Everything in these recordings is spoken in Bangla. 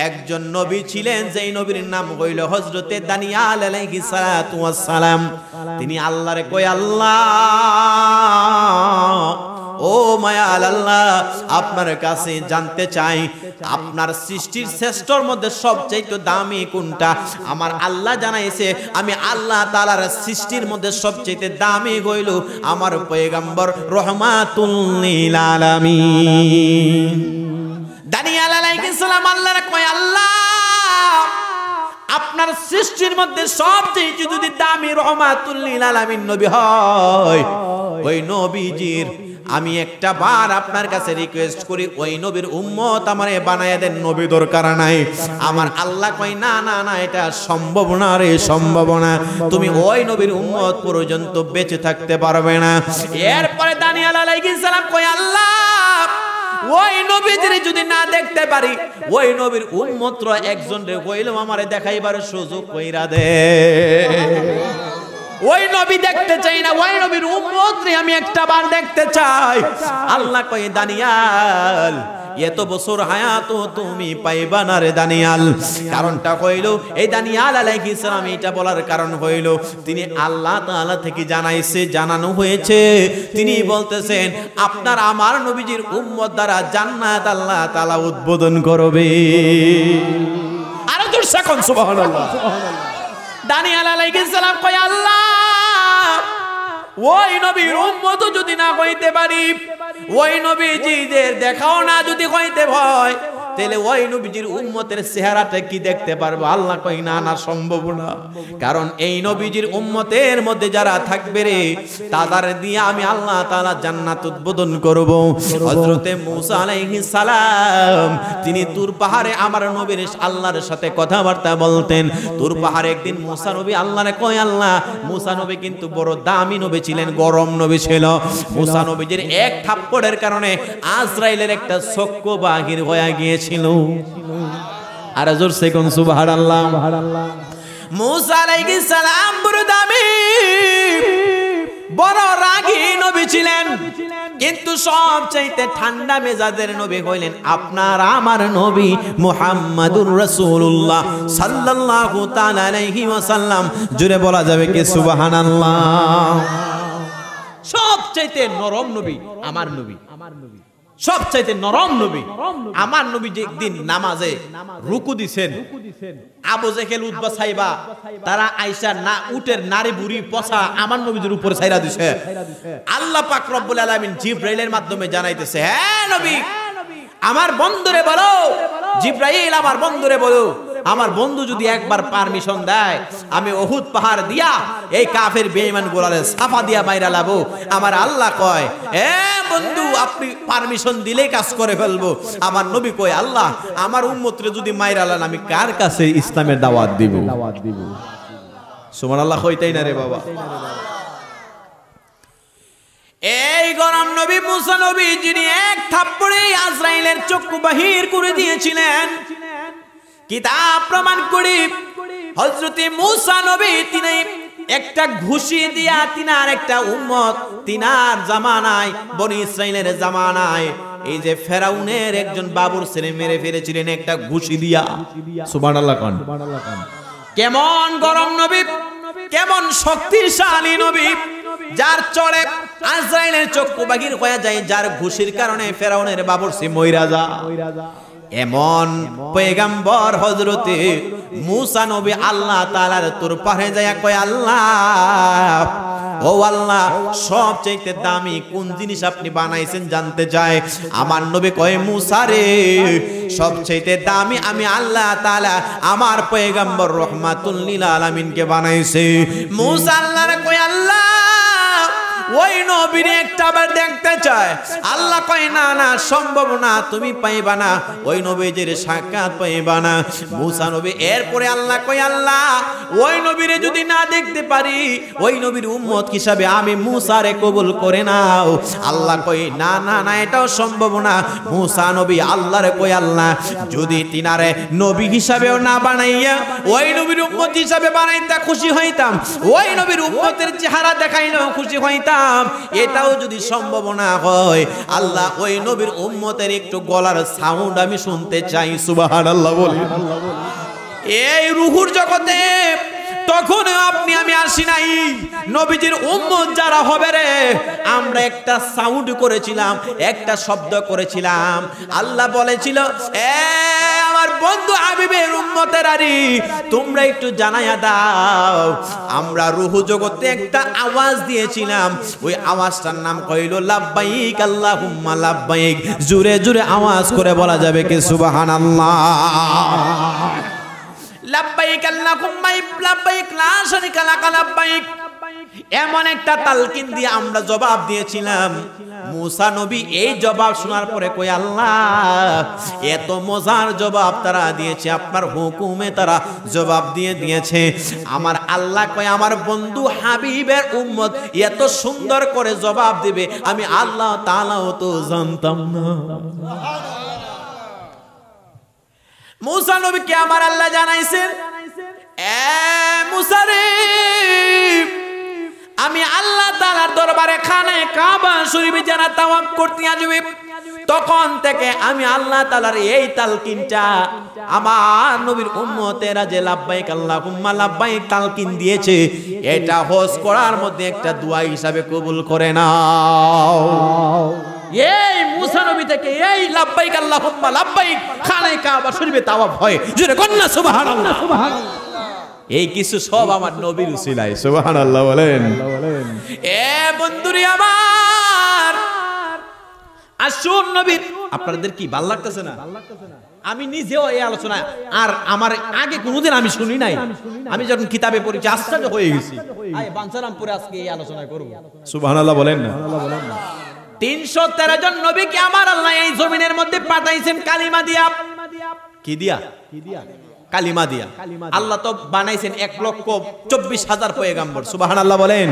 একজন নবী ছিলেন, যেই নবীর নাম হইল হযরতে দানিয়াল আলাইহিস সালাতু ওয়াস সালাম। তিনি আল্লাহরে কই, আল্লাহ ও মায়াল আল্লাহ, আপনার কাছে জানতে চাই আপনার সৃষ্টির শ্রেষ্ঠর মধ্যে সবচেয়ে দামি কোনটা? আমার আল্লাহ জানাইছে আমি আল্লাহ তাআলার সৃষ্টির মধ্যে সবচেয়ে দামি হইল আমার পয়গম্বর রহমাতুল লিল আলামিন। দানিয়াল আলাইহিস সালাম আল্লাহর কয়, আল্লাহ আপনার সৃষ্টির মধ্যে সবচেয়ে যদি দামি রহমাতুল লিল আলামিন নবী হয়, ওই নবীজির আমি একটা বার আপনার কাছে রিকোয়েস্ট করি, ওই নবীর উম্মত আমারে বানায়া দেন, নবী দরকার নাই। আমার আল্লাহ কয়, না না না, এটা সম্ভব না রে, সম্ভব না, তুমি ওই নবীর উম্মত পর্যন্ত বেঁচে থাকতে পারবে না। এরপরে দানিয়াল আলাইহিস সালাম কয়, আল্লাহ ওই নবীদের যদি না দেখতে পারি, ওই নবীর উম্মতরা একজন রে হইলেও আমারে দেখাইবার সুযোগ কইরা দে। ওই নবী দেখতে চাই না, ওই নবীর উম্মত রে আমি একটা বার দেখতে চাই। আল্লাহ কয়, দানিয়াল এত বছর হায়াত তুমি পাইবা না রে দানিয়াল। কারণটা হইল, এই দানিয়াল আলাইহিস সালাম এটা বলার কারণ হইল তিনি আল্লাহ তাআলা থেকে জানানো হয়েছে, তিনি বলতেছেন আপনার আমার নবীজির উম্মত দ্বারা জান্নাত আল্লাহ তাআলা উদ্বোধন করবে। আরো জোরে সাকুন সুবহানাল্লাহ। দানিয়াল আলাইহিস সালাম কয়, আল্লাহ ওই নবীর উম্মত যদি না হইতে পারি, ওই নবীজিদের দেখাও না যদি হইতে হয়, তাহলে ওই নবীজির উম্মতের চেহারাটা কি দেখতে পারবো? আল্লাহ কই, না না, সম্ভব না। কারণ এই নবীজির উম্মতের মধ্যে যারা থাকবে রে, তাদের দিয়ে আমি আল্লাহ তাআলা জান্নাত উদ্বোধন করব। হযরতে মূসা আলাইহিস সালাম তিনি তুর পাহাড়ে আমার নবীর আল্লাহর সাথে কথাবার্তা বলতেন। তুর পাহাড়ে একদিন মূসা নবী আল্লাহরে কয়, আল্লাহ মূসা নবী কিন্তু বড় দামি নবী ছিলেন, গরম নবী ছিল। মূসা নবীজির এক থাপ্পড়ের কারণে আজরাইলের একটা চক্ষু বাহির হয়ে গিয়েছে ছিল। আর জোরসে কোন সুবহানাল্লাহ। মূসা আলাইহিস সালাম বড় দামি, বড় রাগী নবী ছিলেন, কিন্তু সবচাইতে ঠান্ডা মেজাজের নবী হইলেন আপনার আমার নবী মুহাম্মাদুর রাসূলুল্লাহ সাল্লাল্লাহু তাআলা আলাইহি ওয়াসাল্লাম। জোরে বলা যাবে কি সুবহানাল্লাহ। সবচাইতে নরম নবী আমার নবী, সবচাইতে নরম নবী আমার নবী। যে একদিন নামাজে রুকু দিছেন, আবু জেহেল উতবা সাইবা তারা আয়েশা না উটের নারী বুড়ি পচা আমার নবীদের উপরে ছাইরা দিছে। আল্লাহ পাক রব্বুল আলামিন জিবরাইলের মাধ্যমে জানাইতেছে, হ্যাঁ নবী আমার বন্ধুরে বলো, জিবরাইল আমার বন্ধুরে বলো, আমার বন্ধু যদি একবার পারমিশন দেয় আমি উহুদ পাহাড় দিয়া এই কাফের বেঈমান গোলারে সাফা দিয়া বাইরা লাবো। আমার আল্লাহ কয়, এ বন্ধু আপনি পারমিশন দিলেই কাজ করে ফেলবো। আমার নবী কয়, আল্লাহ আমার উম্মতরে যদি মাইরা লান আমি কার কাছে ইসলামের দাওয়াত দিব? সুবহানাল্লাহ কইতাই না রে বাবা। এই গরম নবী মূসা নবী যিনি এক থাপ্পড়ে আজরাইলের চক্ষু বাহির করে দিয়েছিলেন, কিতাব প্রমাণ করে হযরতে মূসা নবী তিনি একটা ঘুষি দিয়া তিনার একটা উম্মত, তিনার জামানায় বনি ইসরাইলের জামানায় এই যে ফেরাউনের একজন বাবুর ছেলে মেরে ফেলেছিলেন একটা ঘুষি দিয়া। সুবহানাল্লাহ কোন। কেমন গরম নবী, কেমন শক্তিশালী নবী, যার চড়ে আজরাইলের চক্ষু বাহির হয়ে যায়, যার ঘুষির কারণে ফেরাউনের বাবুর ছে মইরা যায়। এমন পয়গম্বর হযরতে মূসা নবী আল্লাহ তাআলার তোর পারে যায় কয়, আল্লাহ ও আল্লাহ সবচেয়ে দামি কোন জিনিস আপনি বানাইছেন জানতে চায়। আমার নবী কয়, মূসা রে সবচেয়ে দামি আমি আল্লাহ তাআলা আমার পয়গম্বর রহমাতুল লিল আলামিনকে বানাইছে। মূসা আল্লাহরে কয়, আল্লাহ ওই নবীর একটা বার দেখতে চায়। আল্লাহ কয়, না না সম্ভব না, তুমি পাইবা না, ওই নবীর সাক্ষাৎ পাইবা না। মূসা নবী এরপরে আল্লাহ কয়, আল্লাহ ওই নবীরে যদি না দেখতে পারি, ওই নবীর উম্মত হিসাবে আমি মূসারে কবুল করে নাও। আল্লাহ কয়, না না না এটাও সম্ভব না। মূসা নবী আল্লাহরে কয়, আল্লাহ যদি তিনারে নবী হিসাবেও না বানাইয়া ওই নবীর উম্মত হিসাবে বানাইতা খুশি হইতাম, ওই নবীর উম্মতের চেহারা দেখাইলেও খুশি হইতাম। করতাম, এটাও যদি সম্ভব না হয়, আল্লাহ ওই নবীর উম্মতের একটু গলার সাউন্ড আমি শুনতে চাই। সুবহানাল্লাহ বলেন। এই রুহুর জগতে তখন আপনি আমি আসি নাই, নবীজির উম্মত যারা হবে রে, আমরা একটা সাউন্ড করেছিলাম, একটা শব্দ করেছিলাম। আল্লাহ বলেছিল, এ আমার বন্ধু হাবিবের উম্মতেরারি, তোমরা একটু জানায়া দাও, আমরা রুহু জগতে একটা আওয়াজ দিয়েছিলাম, ওই আওয়াজটার নাম কইল লাব্বাইক আল্লাহুম্মা লাব্বাইক। জোরে জোরে আওয়াজ করে বলা যাবে কি সুবহানাল্লাহ? লাব্বাইক আল্লাহুম্মা লাব্বাইক লা শারীকা লাক লাব্বাইক। এমন একটা তালকিন দিয়ে আমরা জবাব দিয়েছিলাম। মুসা নবী এই জবাব শোনার পরে কই, আল্লাহ এত মজার জবাব তারা দিয়েছে, আপনার হুকুমে তারা জবাব দিয়েছে। আমার আল্লাহ কয়, আমার বন্ধু হাবিবের উম্মত এত সুন্দর করে জবাব দিবে, আমি আল্লাহ তাআলাও তো জানতাম না। মুসা নবীকে আমার আল্লাহ জানাইছেন, এ মুসা রে, আমি আল্লাহ তাআলার দরবারে খানায়ে কাবা শরীফে যারা তাওয়াফ করতে আসবে, তখন থেকে আমি আল্লাহ তাআলার এই তালকিনটা আমার নবীর উম্মতেরা যে লাব্বাইক আল্লাহুম্মা লাব্বাইক তালকিন দিয়েছে, এটা হজ করার মধ্যে একটা দোয়া হিসাবে কবুল করে নাও। এই মুসা নবী থেকে এই লাব্বাইক আল্লাহুম্মা লাব্বাইক খানায়ে কাবা শরীফে তাওয়াফ হয়। জোরে কন্না সুবহানাল্লাহ। এই কিছু সব আমার নবীর উসিলায়। সুবহানাল্লাহ বলেন। এ বন্ধুরি আমার, আসুন নবীর, আপনাদের কি ভালো লাগতেছে না? আমি নিজেও এই আলোচনা আর আমার আগে কোনোদিন আমি শুনি নাই। আমি যখন কিতাবে পড়েছি আশ্চর্য হয়ে গেছি। আয় বাঞ্ছারামপুরে আজকে এই আলোচনা করব। সুবহানাল্লাহ বলেন না। 313 জন নবীকে আমার আল্লাহ এই জমিনের মধ্যে পাঠাইছেন কালিমা দিয়া। কি দিয়া? কালিমা দিয়া। আল্লাহ তো বানাইছেন 1,24,000 পয়গাম্বর। সুবহানাল্লাহ বলেন।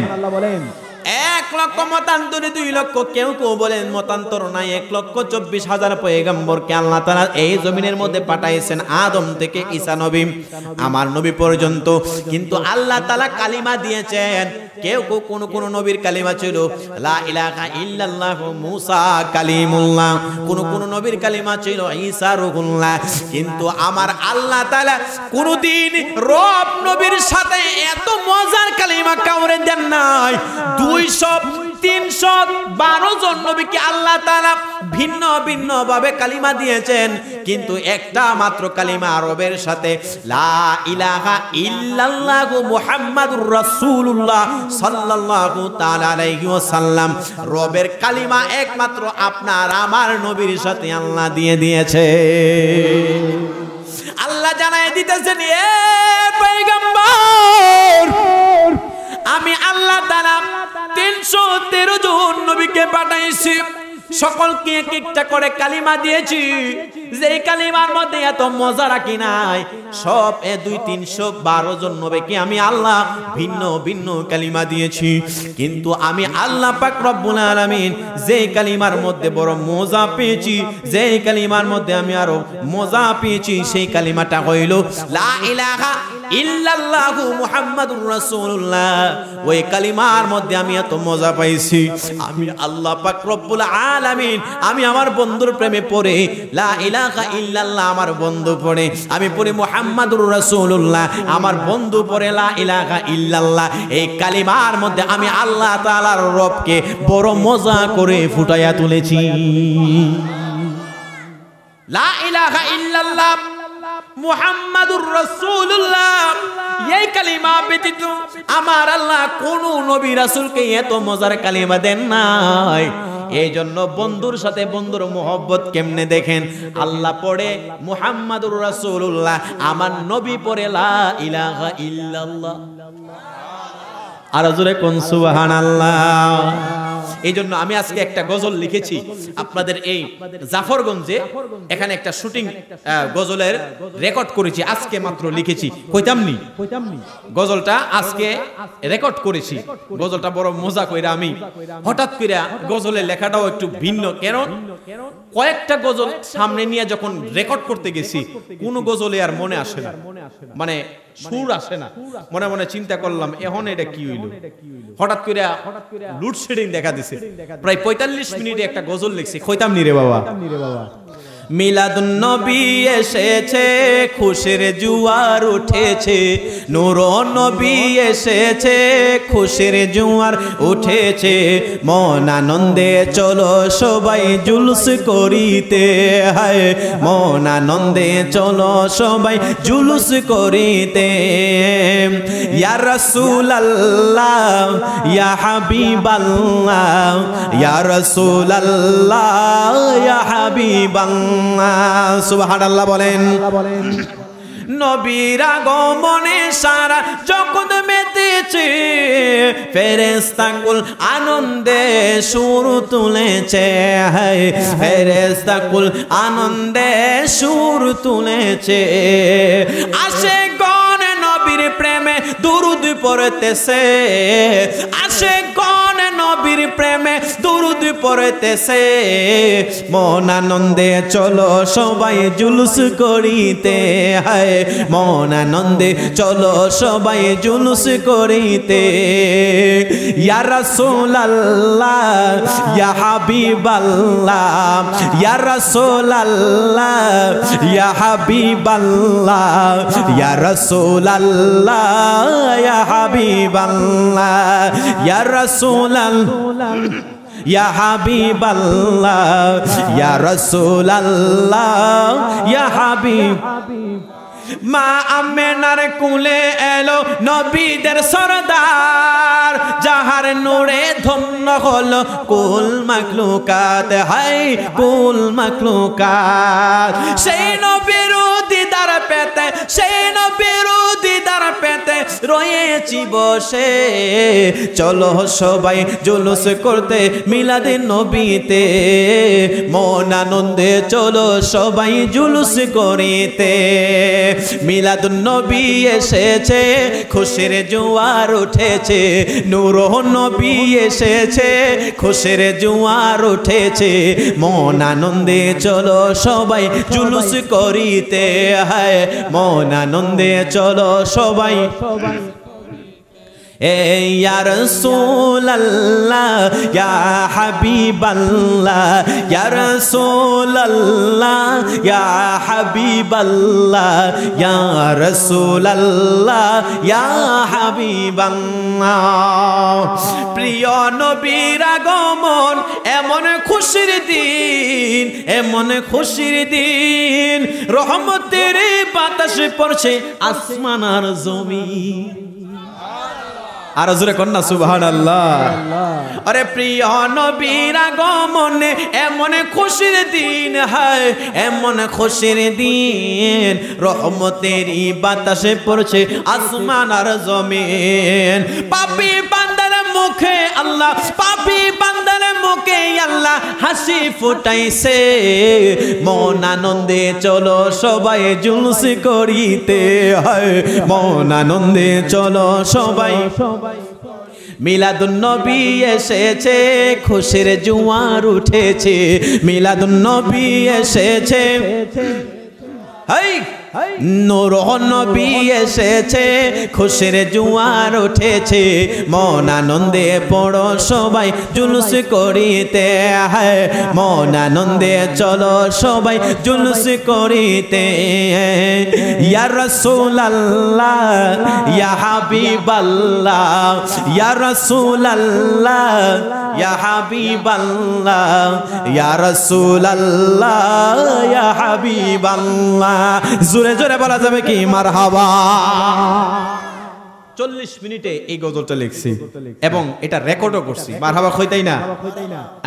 1 লক্ষ মতান্তরে 2 লক্ষ, কেউ কেউ বলেন মতান্তর নাই, 1,24,000 পয়গাম্বরকে আল্লাহ তাআলা এই জমিনের মধ্যে পাঠাইছেন, আদম থেকে ঈসা নবী আমার নবী পর্যন্ত। কিন্তু আল্লাহ তাআলা কালিমা দিয়েছেন। কেউ কেউ কোন নবীর কালিমা ছিল লা ইলাহা ইল্লাল্লাহ মুসা কালিমুল্লাহ, কোন নবীর কালিমা ছিল ঈসা রূহুল্লাহ। কিন্তু আমার আল্লাহ তাআলা কোনদিন রব নবীর সাথে এত মজার কালিমা কাউরে দেন নাই। 200-312 জন নবীকে আল্লাহ তাআলা ভিন্ন ভিন্ন ভাবে কালিমা দিয়েছেন, কিন্তু একটা মাত্র কালিমা আরবের সাথে লা ইলাহা ইল্লাল্লাহু মুহাম্মাদুর রাসূলুল্লাহ সাল্লাল্লাহু তাআলা আলাইহি ওয়াসাল্লাম, রবের কালিমা একমাত্র আপনার আমার নবীর সাথে আল্লাহ দিয়ে দিয়েছে। আল্লাহ জানায় দিতেছেন, এ পয়গম্বর, আমি আল্লাহ তাআলা 313 জন নবীকে পাঠাইছি, সকলকে এক একটা করে কালিমা দিয়েছি। যে কালিমার মধ্যে এত মজা রাখি নাই, সব 200-312 জন নবীকে আমি আল্লাহ ভিন্ন ভিন্ন কালিমা দিয়েছি। কিন্তু আমি আল্লাহ পাক রব্বুল আলামিন যে কালিমার মধ্যে বড় মজা পেয়েছি, যে কালিমার মধ্যে আমি আরো মজা পেয়েছি, সেই কালিমাটা হইল লা ইলাহা ইল্লাল্লাহু মুহাম্মাদুর রাসূলুল্লাহ। ওই কালিমার মধ্যে আমি এত মজা পাইছি, আমি আল্লাহ পাক রব্বুল আলামিন আমি আমার বন্ধুর প্রেমে পড়ে লা ইলাহা ইল্লাল্লাহ, আমার বন্ধু পড়ে, আমি পড়ি মুহাম্মাদুর রাসূলুল্লাহ, আমার বন্ধু পড়ে লা ইলাহা ইল্লাল্লাহ। এই কালিমার মধ্যে আমি আল্লাহ তাআলার রবকে বড় মজা করে ফুটাইয়া তুলেছি। লা ইলাহা ইল্লাল্লাহ মুহাম্মাদুর রাসূলুল্লাহ, এই কালিমা ব্যতীত আমার আল্লাহ কোন নবী রাসূলকে এত মজার কালিমা দেন নাই। এই জন্য বন্ধুর সাথে বন্ধুর মোহব্বত কেমনে দেখেন, আল্লাহ পড়ে মুহাম্মাদুর রাসূলুল্লাহ, আমার নবী পড়ে লা ইলাহা ইল্লাল্লাহ। আর জোরে কোন সুবহানাল্লাহ। এই জন্য আমি আজকে একটা গজল লিখেছি আপনাদের এই জাফরগঞ্জে, এখানে একটা শুটিং গজলের রেকর্ড করেছি, আজকে মাত্র লিখেছি। কইতামনি গজলটা আজকে রেকর্ড করেছি। গজলটা বড় মজা কইরা আমি হঠাৎ করে গজলের লেখাটাও একটু ভিন্ন, কেন কয়েকটা গজল সামনে নিয়ে যখন রেকর্ড করতে গেছি কোন গজলে আর মনে আসে না, মানে সুর আসে না। মনে মনে চিন্তা করলাম এখন এটা কি হইল, হঠাৎ করে লোডশেডিং দেখা দিছে। প্রায় 45 মিনিটে একটা গজল লিখছি, কইতাম নি রে বাবা। মিলাদুন নবী এসেছে, খুশির জোয়ার উঠেছে, নূরুন নবী এসেছে, খুশির জোয়ার উঠেছে, মন আনন্দে চলো সবাই জুলুস করিতে, হায় মন আনন্দে চলো সবাই জুলুস করিতে। ইয়া রাসূলুল্লাহ ইয়া হাবিবাল্লাহ, ইয়া রাসূলুল্লাহ ইয়া হাবিবাল্লাহ, সুবহানাল্লাহ বলেন। নবীর আগমনে সারা জগৎ মেতেছে, ফেরেশতাকুল আনন্দে সুর তুলেছে, ফেরেশতাকুল আনন্দে সুর তুলেছে। আশিকগণ নবীর প্রেমে দুরূদ পড়তেছে, আশিকগণ নবীর প্রেমে দুরূদ পড়তেছে, মন আনন্দে চলো সবাই জুলুস করিতে, হায় মন আনন্দে চলো সবাই জুলুস করিতে। ইয়া রাসূলুল্লাহ ইয়া হাবিবাল্লাহ, ইয়া রাসূলুল্লাহ ইয়া হাবিবাল্লাহ, ইয়া রাসূলুল্লাহ ইয়া হাবিবাল্লাহ, ইয়া রাসূলুল্লাহ ইয়া হাবিবাল্লাহ, ইয়া রাসূলুল্লাহ ইয়া হাবিব। মা আমেনার কুলে এলো নবীদের সরদার, যাহার নূরে ধন্য হলো কুল মাখলুকাত, হাই কুল মাখলুকাত। সেই নবীর দিদার পেতে, সেই নবীর দিদার পেতে রয়েছি বসে, চলো সবাই জুলুস করতে মিলাদে নবীতে, মন আনন্দে চলো সবাই জুলুস করিতে। মিলাদুন নবী এসেছে, খুশির জোয়ার উঠেছে, নূরুন নবী এসেছে, খুশির জোয়ার উঠেছে, মন আনন্দে চলো সবাই জুলুস করিতে, হায় মন আনন্দে চলো সবাই। ইয়া রাসূলুল্লাহ ইয়া হাবিবাল্লাহ, ইয়া রাসূলুল্লাহ ইয়া হাবিবাল্লাহ, ইয়া রাসূলুল্লাহ ইয়া হাবিবাল্লাহ। প্রিয় নবীর আগমন এমন খুশির দিন, এমন খুশির দিন, রহমতের বাতাস পড়ছে আসমান আর জমিন। আর জোরে কন্যা সুবহানাল্লাহ। আরে প্রিয় নবীর আগমনে এমন খুশির দিন, হায় এমন খুশির দিন, রহমতেরই বাতাসে পড়ছে আসমান আর জমিন। পাপী বান্দার মুখে আল্লাহ, পাপী বান্দার মুখে আল্লাহ হাসি ফুটাইছে, মন আনন্দে চলো সবাই জুলুস করিতে, হায় মন আনন্দে চলো সবাই। মিলাদুন নবী এসেছে, খুশির জোয়ার উঠেছে, মিলাদুন নবী এসেছে, হাই নূরুন নবী এসেছে, খুশির জোয়ার উঠেছে, মন আনন্দে পড়ো সবাই জুলুস করিতে, হায় মন আনন্দে চলো সবাই জুলুস করিতে। ইয়া রাসূলুল্লাহ ইয়া হাবিবাল্লাহ, ইয়া রাসূলুল্লাহ ইয়া হাবিবাল্লাহ, ইয়া রাসূলুল্লাহ ইয়া হাবিবাল্লাহ। জোরে জোরে বলা যাবে কি মারহাবা। 40 মিনিটে এই গজলটা লিখছি এবং এটা রেকর্ডও করছি। মারহাবা কইতাই না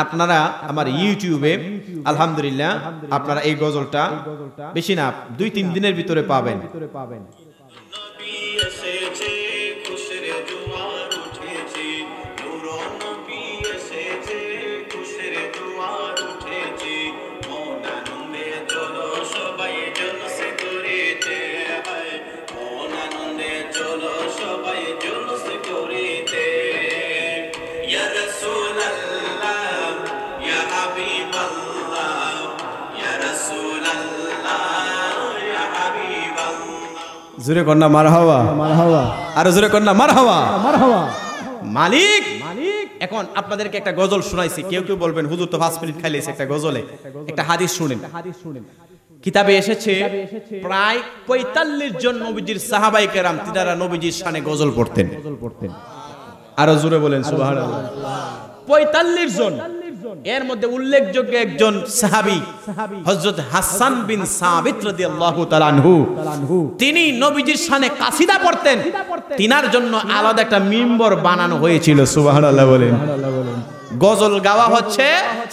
আপনারা আমার ইউটিউবে আলহামদুলিল্লাহ আপনারা এই গজলটা বেশি না 2-3 দিনের ভিতরে পাবেন। জোরে কন্যা মারহাবা, আর জোরে কন্যা মারহাবা। মালিক এখন আপনাদেরকে একটা গজল শোনাইছি। কেউ কেউ বলবেন হুজুর তো 5 মিনিট খাইলেছে একটা গজলে। একটা হাদিস শুনেন। কিতাবে এসেছে প্রায় 45 জন নবীজির সাহাবায়ে কেরাম তিনারা নবীজির শানে গজল পড়তেন। আরো জোরে বলেন সুবহানাল্লাহ। 45 জন। এর মধ্যে উল্লেখযোগ্য একজন সাহাবী হযরত হাসান বিন সাবিত রাদিয়াল্লাহু তাআলা আনহু, তিনি নবীজির শানে কাসিদা পড়তেন। তিনার জন্য আলাদা একটা মিম্বর বানানো হয়েছিল। সুবহানাল্লাহ বলেন। গজল গাওয়া হচ্ছে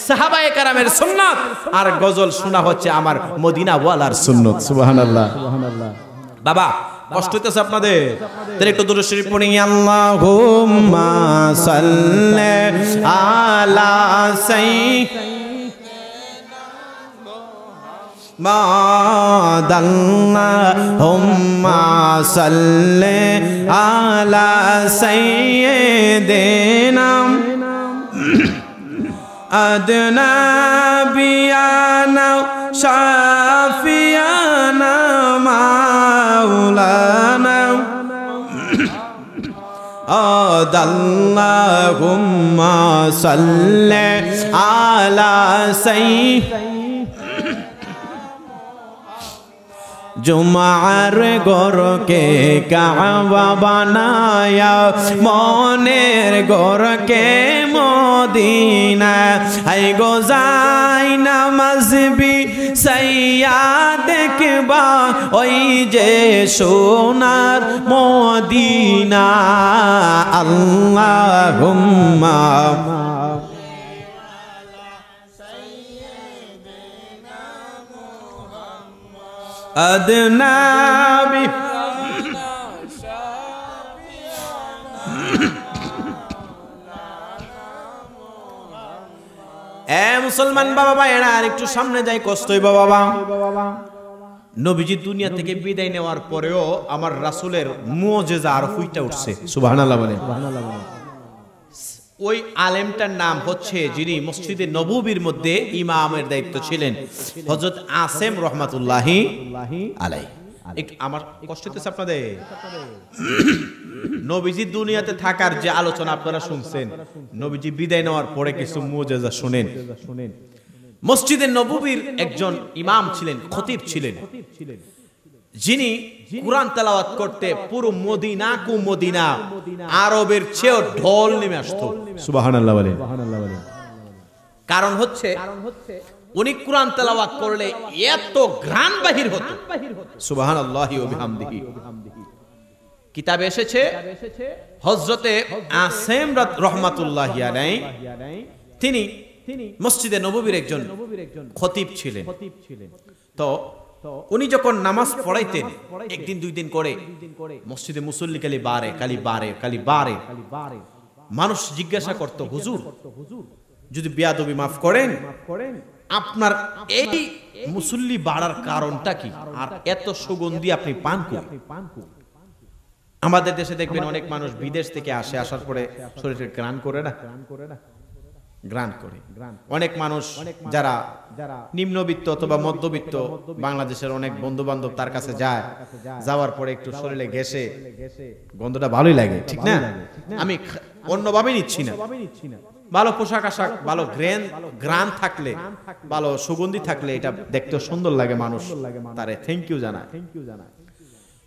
সাহাবায়ে কেরামের সুন্নাত, আর গজল শোনা হচ্ছে আমার মদিনা ওয়ালার সুন্নাত। সুবহানাল্লাহ। বাবা কষ্ট হইতেছে আপনাদের? তাহলে একটু দুরূদ শরীফ পড়ি। আল্লাহুম্মা সাল্লি আলা সাইয়্যিদিনা আল্লাহুম্মা সাল্লি আলা সাইয়্যিদিনা আদনা বিয়ানা শাফিয়ানা মাওলানা আল্লাহুম্মা সাল্লি আলা জুমার গরকে কাবা বানায়া মনের গরকে মদিনা আই গো যাই নামাজবি সাইয়া দেখবা ওই যে সোনার মদিনা আল্লাহুম্মা আদনাবি মুসলমান বাবা ভাইয়েরা আর একটু সামনে যাই, কষ্ট হইব বাবা। নবীজি দুনিয়া থেকে বিদায় নেওয়ার পরেও আমার রাসূলের মুজিজা আর ফুইটা উঠছে। সুবহানাল্লাহ বলেন। ওই আলেমটার নাম হচ্ছে যিনি মসজিদে নববীর মধ্যে ইমামের দায়িত্ব ছিলেন, হযরত আসেম রহমাতুল্লাহি আলাইহি। আমার কষ্ট হচ্ছে আপনাদের? নবীজি দুনিয়াতে থাকার যে আলোচনা আপনারা শুনছেন, নবীজি বিদায় নেওয়ার পরে কিছু মুজিজা শুনেন। মসজিদে নববীর একজন ইমাম ছিলেন, খতিব ছিলেন, যিনি কুরআন তেলাওয়াত করতে পুরো মদিনা আরবের চেয়েও ঢোল নেমে আসতো। সুবহানাল্লাহ বলেন। কারণ হচ্ছে উনি কুরআন তেলাওয়াত করলে এত ঘ্রাণ বাহির হতো। সুবহানাল্লাহি ওয়া বিহামদিহি। কিতাবে এসেছে হযরতে আসেম রহমাতুল্লাহি আলাইহি তিনি মসজিদে নববীর একজন খতিব ছিলেন। তো উনি যখন নামাজ পড়াইতেন, একদিন দুই দিন করে মসজিদে মুসল্লি খালি বারে মানুষ জিজ্ঞাসা করত, হুজুর যদি বেয়াদবি মাফ করেন, আপনার এই মুসল্লি বাড়ার কারণটা কি, আর এত সুগন্ধি আপনি পান করেন? আমাদের দেশে দেখবেন অনেক মানুষ বিদেশ থেকে আসে, আসার পরে শরীরে গ্রান করে না, গ্রান করে। অনেক মানুষ যারা নিম্নবিত্ত অথবা মধ্যবিত্ত, বাংলাদেশের অনেক বন্ধু বান্ধব তার কাছে যায়, যাওয়ার পরে একটু শরীরে ঘেসে গন্ধটা ভালোই লাগে, ঠিক না? আমি অন্যভাবে নিচ্ছি না। ভালো পোশাক আশাক, ভালো গ্রান থাকলে, ভালো সুগন্ধি থাকলে এটা দেখতে সুন্দর লাগে, মানুষ তারে থ্যাংক ইউ জানায়।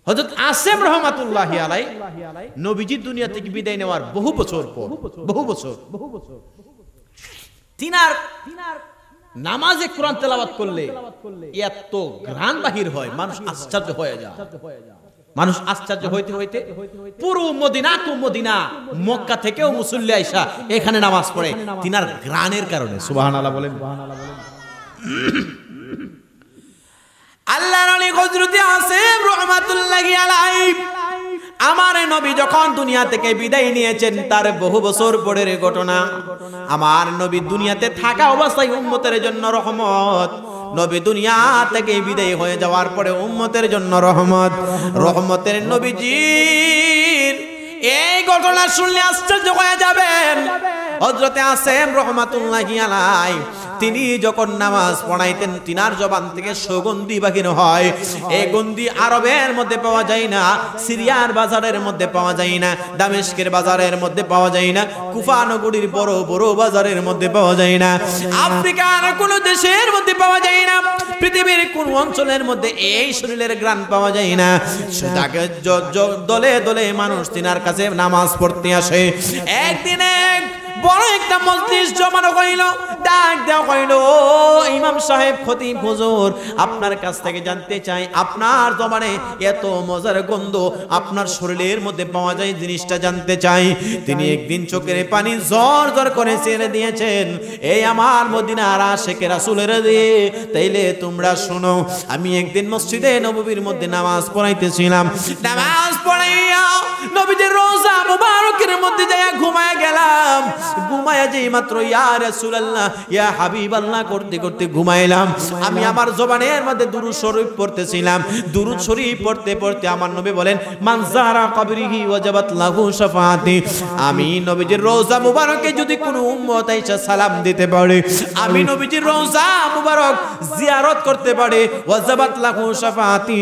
হযরত আসেম রহমাতুল্লাহি আলাইহি নবীজি দুনিয়া থেকে বিদায় নেওয়ার বহু বছর তিনার নামাজে কোরআন তেলাওয়াত করলে এত ঘ্রাণ বাহির হয়, মানুষ আশ্চর্য হয়ে যায়। মানুষ আশ্চর্য হইতে হইতে পুরো মদিনা মক্কা থেকেও মুসল্লি আইসা এখানে নামাজ পড়ে তিনার ঘ্রাণের কারণে। সুবহানাল্লাহ বলেন। আল্লাহর ওলি হযরত আসেম রাহমাতুল্লাহি আলাইহি আমার নবী যখন দুনিয়া থেকে বিদায় নিয়েছেন, তার বহু বছর পরের ঘটনা। আমার নবী দুনিয়াতে থাকা অবস্থায় উম্মতের জন্য রহমত, নবী দুনিয়া থেকে বিদায় হয়ে যাওয়ার পরে উম্মতের জন্য রহমতের নবীজির এই ঘটনা শুনলে আশ্চর্য হয়ে যাবেন। হযরতে আসেম রাহমাতুল্লাহি আলাইহি তিনি যখন নামাজ পড়াইতেন তিনার জবান থেকে সুগন্ধি বাহির হয়। এই গন্ধি আরবের মধ্যে পাওয়া যায় না, সিরিয়ার বাজারের মধ্যে পাওয়া যায় না, দামেস্কের বাজারের মধ্যে পাওয়া যায় না, কুফা নগরীর বড় বড় বাজারের মধ্যে পাওয়া যায় না, আফ্রিকার কোন দেশের মধ্যে পাওয়া যায় না, পৃথিবীর কোন অঞ্চলের মধ্যে এই শরীরের ঘ্রাণ পাওয়া যায় না। তাকে দলে দলে মানুষ তিনার কাছে নামাজ পড়তে আসে। একদিন এক বড় একটা মজলিস জমানো হইল, ডাক দেওয়া হইল, ইমাম সাহেব, খতিব হুজুর, আপনার কাছ থেকে জানতে চাই, আপনার জবানে এত মজার গন্ধ আপনার শরীরের মধ্যে পাওয়া যায়, জিনিসটা জানতে চাই। তিনি একদিন চোখের পানি জোর জোর করে ছেড়ে দিয়েছেন, এই আমার মদিনার আশিকে রাসূলের দিয়ে, তাইলে তোমরা শোনো। আমি একদিন মসজিদে নববীর মধ্যে নামাজ পড়াইতেছিলাম, নামাজ পড়াইয়া নবীজির রওজা মুবারকের মধ্যে যাইয়া ঘুমায় গেলাম। ঘুমায়া যেই মাত্র ইয়া রাসূলুল্লাহ, ইয়া হাবিবাল্লাহ করতে করতে ঘুমাইলাম। আমি আমার জবানের মধ্যে দুরূদ শরীফ পড়তেছিলাম। দুরূদ শরীফ পড়তে পড়তে আমার নবী বলেন, মান যারা কবরিহি ওয়াজাবাত লাহু শাফাআতি। আমি নবীজির রওজা মুবারকে যদি কোনো উম্মত আইসা সালাম দিতে পারে, আমি নবীজির রওজা মুবারক জিয়ারত করতে পারে, ওয়াজাবাত লাহু শাফাআতি,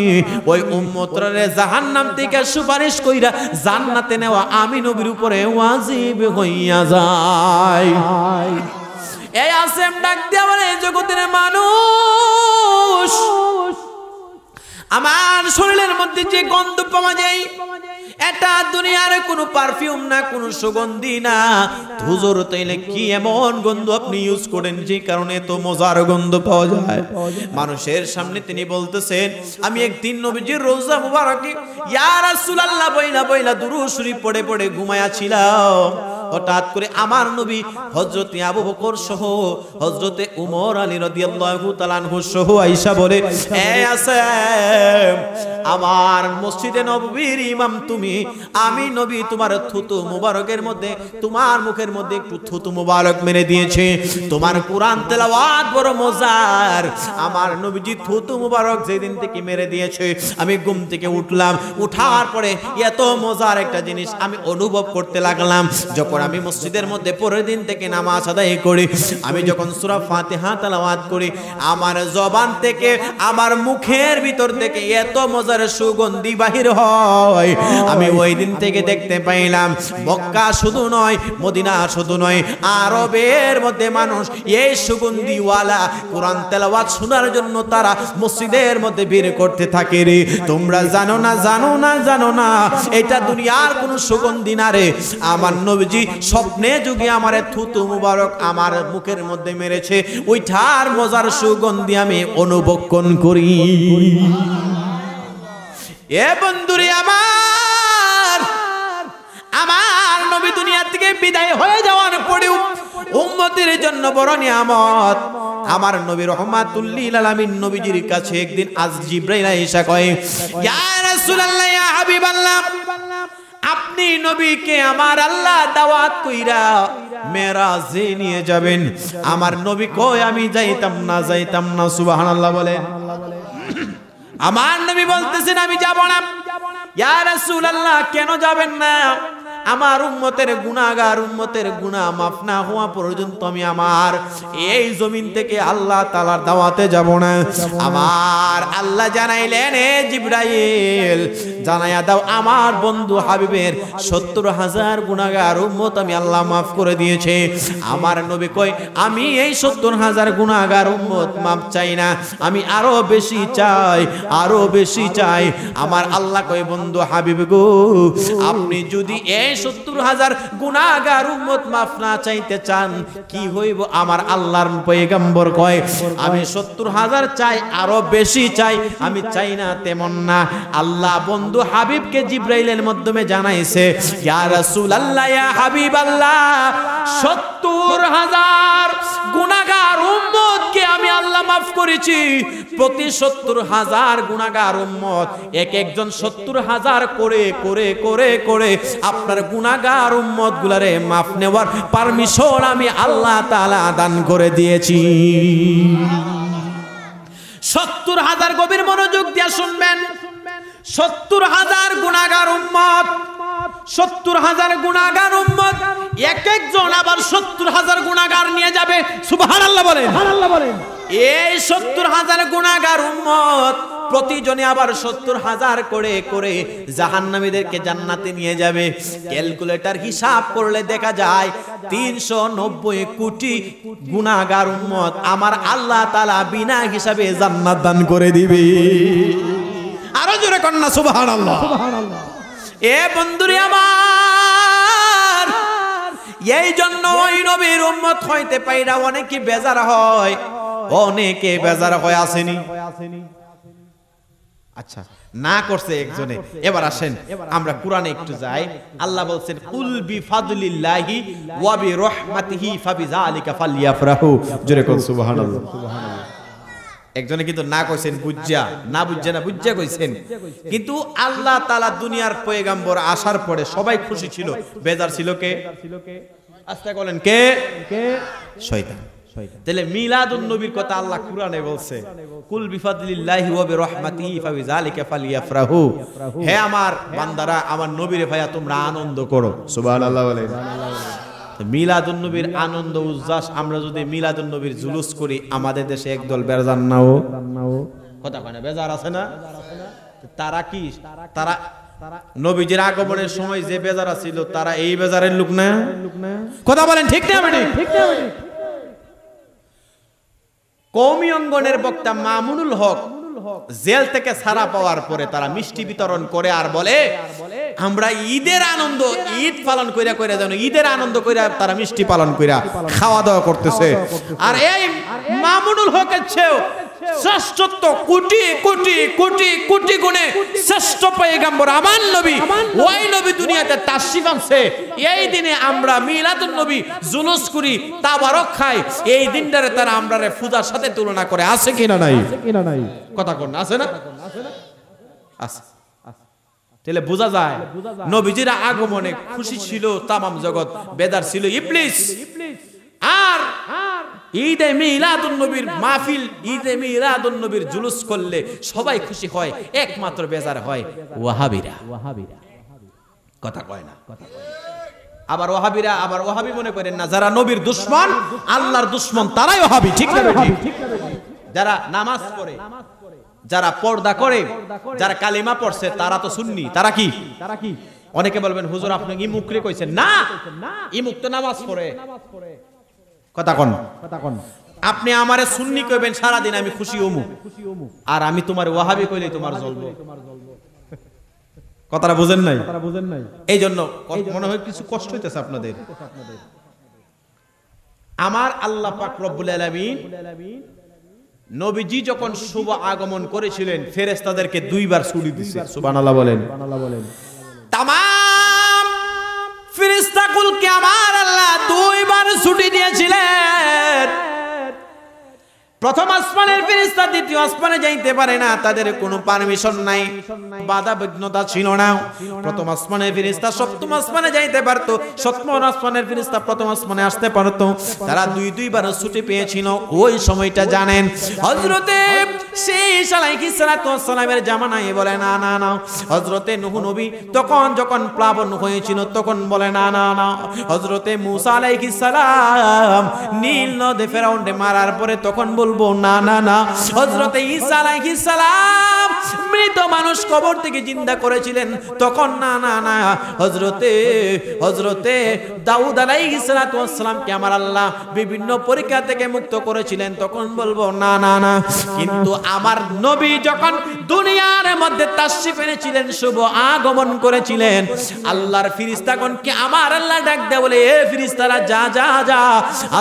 ওই উম্মতরে জাহান্নাম থেকে সুপারিশ কইরা জান্নাতে নেওয়া আমি নবীর উপরে ওয়াজিব হইয়া যায়। এই আসেম ডাক দিয়া বলে, জগতের মানুষ, আমার শরীরের মধ্যে যে গন্ধ পাওয়া যায়, এটা দুনিয়ার কোনো পারফিউম না, কোনো সুগন্ধি না। হুজুর তাইলে কি এমন গন্ধ আপনি ইউজ করেন যে কারণে তো মজার গন্ধ পাওয়া যায়? মানুষের সামনে তিনি বলতেছেন, আমি একদিন নবীজির রওজা মুবারকে ইয়া রাসূলুল্লাহ বইলা বইলা দুরূদ শরীফ পড়ে পড়ে ঘুমায়াছিলাম। হঠাৎ করে আমার নবী হযরতে আবু বকর সহ হযরতে উমর আলী রাদিয়াল্লাহু তাআলা আনহু সহ আয়েশা বলে, এই আসেম, আমার মসজিদে নববীর ইমাম তুমি, আমি নবী তোমার থুতু মুবারকের মধ্যে, তোমার মুখের মধ্যে একটু থুতু মুবারক মেরে দিয়েছে, তোমার কোরআন তেলাওয়াত বড় মজার। আমার নবীজি থুতু মুবারক যেদিন থেকে মেরে দিয়েছে, আমি ঘুম থেকে উঠলাম, উঠার পরে এত মজার একটা জিনিস আমি অনুভব করতে লাগলাম। যখন আমি মসজিদের মধ্যে পরের দিন থেকে নামাজ আদায় করি, আমি যখন সূরা ফাতিহা তেলাওয়াত করি, আমার জবান থেকে, আমার মুখের ভিতর থেকে এত মজার সুগন্ধি বাহির হয়। আমি ওই দিন থেকে দেখতে পাইলাম, মক্কা শুধু নয়, মদিনা শুধু নয়, আরবের মধ্যে মানুষ এই সুগন্ধিওয়ালা কোরআন তেলাওয়াত শোনার জন্য তারা মসজিদের মধ্যে ভিড় করতে থাকে রে। তোমরা জানো না, জানো না, জানো না, এটা দুনিয়ার কোনো সুগন্ধি না রে। আমার নবীজি স্বপ্নে যুগে আমার থুতু মুবারক আমার মুখের মধ্যে মেরেছে, ওইটার মজার সুগন্ধি আমি অনুভব করি। এ বন্ধুরে আমার, আমার নবী দুনিয়া থেকে বিদায় হয়ে যাওয়ার পরেও উম্মতের জন্য বড় নিয়ামত। আমার নবী রাহমাতুল লিল আলামিন নবীজির কাছে একদিন আজ জিবরাইল আয়েশা কয়, ইয়া রাসূলুল্লাহ, ইয়া হাবিবাল্লাহ, আপনি নবীকে আমার আল্লাহ দাওয়াত কইরা মেরাজে নিয়ে যাবেন। আমার নবী কয়, আমি যাইতাম না, যাইতাম না। সুবহানাল্লাহ বলেন। আমার নবী বলতেছেন, আমি যাব না। ইয়া রাসূলুল্লাহ, কেন যাবেন না? আমার উম্মতের গুনাহগার, উম্মতের গুনাহ মাফ না হওয়া পর্যন্ত আমি আমার এই জমিন থেকে আল্লাহ তাআলার দাওয়াতে যাব না। আমার আল্লাহ জানাইলেন, এ জিবরাইল, জানাইয়া দাও আমার বন্ধু হাবিবের ৭০,০০০ গুনাহগার উম্মত আমি আল্লাহ মাফ করে দিয়েছে। আমার নবী কয়, আমি এই ৭০,০০০ গুনাহগার উম্মত মাফ চাই না, আমি আরো বেশি চাই, আরো বেশি চাই। আমার আল্লাহ কয়, বন্ধু হাবিব গো, আপনি যদি এই ৭০,০০০ গুনাহগার উম্মত মাফ না চাইতে চান, কি হইব? আমার আল্লাহর পয়গম্বর কয়, আমি ৭০,০০০ চাই, আরো বেশি চাই, আমি চাই না তেমন না। আল্লাহ বন্ধু হাবিবকে জিবরাইলের মাধ্যমে জানাইছে, ইয়া রাসূলুল্লাহ, ইয়া হাবিবাল্লাহ, ৭০,০০০ গুনাহগার উম্মতকে আমি আল্লাহ মাফ করেছি। প্রতি ৭০,০০০ গুনাহগার উম্মত এক একজন ৭০,০০০ করে করে করে করে আপনার গুনাহগার উম্মত গুলারে মাফ নেওয়ার পারমিশন আমি আল্লাহ তাআলা দান করে দিয়েছি। ৭০,০০০ গভীর মনোযোগ দিয়ে শুনবেন। ৭০,০০০ গুনাহগার উম্মত 70,000 গুনাহগার উম্মত, এক একজন আবার 70,000 গুনাহগার নিয়ে যাবে। সুবহানাল্লাহ বলেন। এই 70,000 গুনাহগার উম্মত প্রতিজনে আবার 70,000 করে করে জাহান্নামীদেরকে জান্নাতে নিয়ে যাবে। ক্যালকুলেটর হিসাব করলে দেখা যায় 390 কোটি গুনাহগার উম্মত আমার আল্লাহ তাআলা বিনা হিসাবে জান্নাত দান করে দিবে। আরো জোরে কন্যা সুবহানাল্লাহ। এ বন্ধুরে আমার, এই জন্য ওই নবীর উম্মত হইতে পাইরা অনেকে বেজার হয়, অনেকে বেজার হয়। আসেনি? আচ্ছা, না করছে একজনে। এবার আসেন আমরা কোরআনে একটু যাই। আল্লাহ বলছেন কুল বিফাদলিল্লাহি ওয়া বিরহমাতিহি ফাবিযালিকা ফালইফরাহু। জোরে কোন সুবহানাল্লাহ। একজনে কিন্তু না কইছেন বুঝা, না বুঝা না বুঝা কইছেন। কিন্তু আল্লাহ তাআলা দুনিয়ার পয়গম্বর আসার পরে সবাই খুশি ছিল, বেজার ছিল কে? আস্তে বলেন কে? শয়তান। তাহলে মিলাদুন নবীর কথা আল্লাহ কোরআনে বলছে কুল বিফাদলিল্লাহি ওয়া বিরহমাতিহি ফাবিযালিকা ফালইফরাহু। হে আমার বান্দারা, আমার নবীরে ভাইয়া তোমরা আনন্দ করো। সুবহানাল্লাহ বলেন। মিলাদুন নবীর আনন্দ উল্লাস, আমরা যদি মিলাদুন নবীর জুলুস করি আমাদের দেশে একদল বেজার নাও কথা কয় না, বেজার আছে না? তারা কি তারা নবীজির আগমনের সময় যে বেজারা ছিল তারা এই বেজারের লোক না? কথা বলেন ঠিক না? ঠিক না? কওমি অঙ্গনের বক্তা মামুনুল হক জেল থেকে ছাড়া পাওয়ার পরে তারা মিষ্টি বিতরণ করে আর বলে আমরা ঈদের আনন্দ, ঈদ পালন কইরা কইরা যেন ঈদের আনন্দ কইরা তারা মিষ্টি পালন কইরা খাওয়া দাওয়া করতেছে। আর এই মামুনুল হকের চেয়েও শ্রেষ্ঠত্ব কোটি কোটি কোটি কোটি গুণে শ্রেষ্ঠ পয়গম্বর আমার নবী, ওই নবী দুনিয়াতে তাশরীফ আনছে। এই দিনে আমরা মিলাদুন নবী জুলুস করি, তাবারক খাই। এই দিনটারে তারা আমরারে পূজার সাথে তুলনা করে। আছে কিনা নাই? কথা কোন আছে না? আছে। তাহলে বোঝা যায় নবীজির আগমনে খুশি ছিল তামাম জগৎ, বেদার ছিল ইবলিস। আর ঈদে মিলাদুন নবীর মাহফিল, ঈদে মিলাদুন নবীর জুলুস করলে সবাই খুশি হয়, একমাত্র বেজার হয় ওয়াহাবিরা। কথা কয় না? আবার ওয়াহাবিরা, আবার ওয়াহাবি মনে করেন না যারা নবীর দুশমন, আল্লাহর দুশমন তারাই ওয়াহাবি। ঠিক না? যারা নামাজ পড়ে, যারা পর্দা করে, যারা কালিমা পড়ছে তারা তো সুন্নি। তারা কি? অনেকে বলবেন হুজুর আপনি ইমুক রে কইছেন। না, ইমুক তো নামাজ পড়ে। কথা কোন? আপনি আমারে সুন্নি কইবেন সারা দিন আমি খুশি হমু, আর আমি তোমার ওয়াহাবি কইলে তোমার জ্বলবো। কথাটা বুঝেন নাই? এই জন্য মনে হয় কিছু কষ্ট হইতেছে আপনাদের। আমার আল্লাহ পাক রব্বুল আলামিন নবীজি যখন শুভ আগমন করেছিলেন ফেরেশতাদেরকে 2 বার ছুটি দিয়েছে। সুবহানাল্লাহ বলেন। তামাম ফেরেশতাকুলকে আমার আল্লাহ 2 বার ছুটি দিয়েছিলেন। প্রথম আসমানের ফেরেশতা দ্বিতীয় আসমানে যাইতে পারে না, তাদের কোনো পারমিশন নাই, বাধা বিঘ্নতা ছিল না। প্রথম আসমানের ফেরেশতা সপ্তম আসমানে যাইতে পারতো, সপ্তম আসমানের ফেরেশতা প্রথম আসমানে আসতে পারতো। তারা 2 বার ছুটি পেয়েছিল। ওই সময়টা জানেন হযরতে শীশ আলাইহিস সালাতু ওয়াস সালামের জামানায় বলে না না না। হযরতে নূহ নবী তখন যখন প্লাবন হয়েছিল তখন বলে না না না। হযরতে মূসা আলাইহিস সালাম নীল নদে ফেরাউনকে মারার পরে তখন বলবো না না না। হযরতে ঈসা আলাইহিস সালাম মৃত মানুষ কবর থেকে জিন্দা করেছিলেন তখন না না না। হযরতে দাউদ আলাইহিস সালাতু ওয়াস সালামকে আমার আল্লাহ বিভিন্ন পরীক্ষা থেকে মুক্ত করেছিলেন তখন বলবো না না না। কিন্তু আমার নবী যখন দুনিয়ার মধ্যে তাশরীফ এনেছিলেন, শুভ আগমন করেছিলেন, আল্লাহর ফেরেশতাগণকে আমার আল্লাহ ডাক দেয় বলে এ ফেরেশতারা যা যা যা,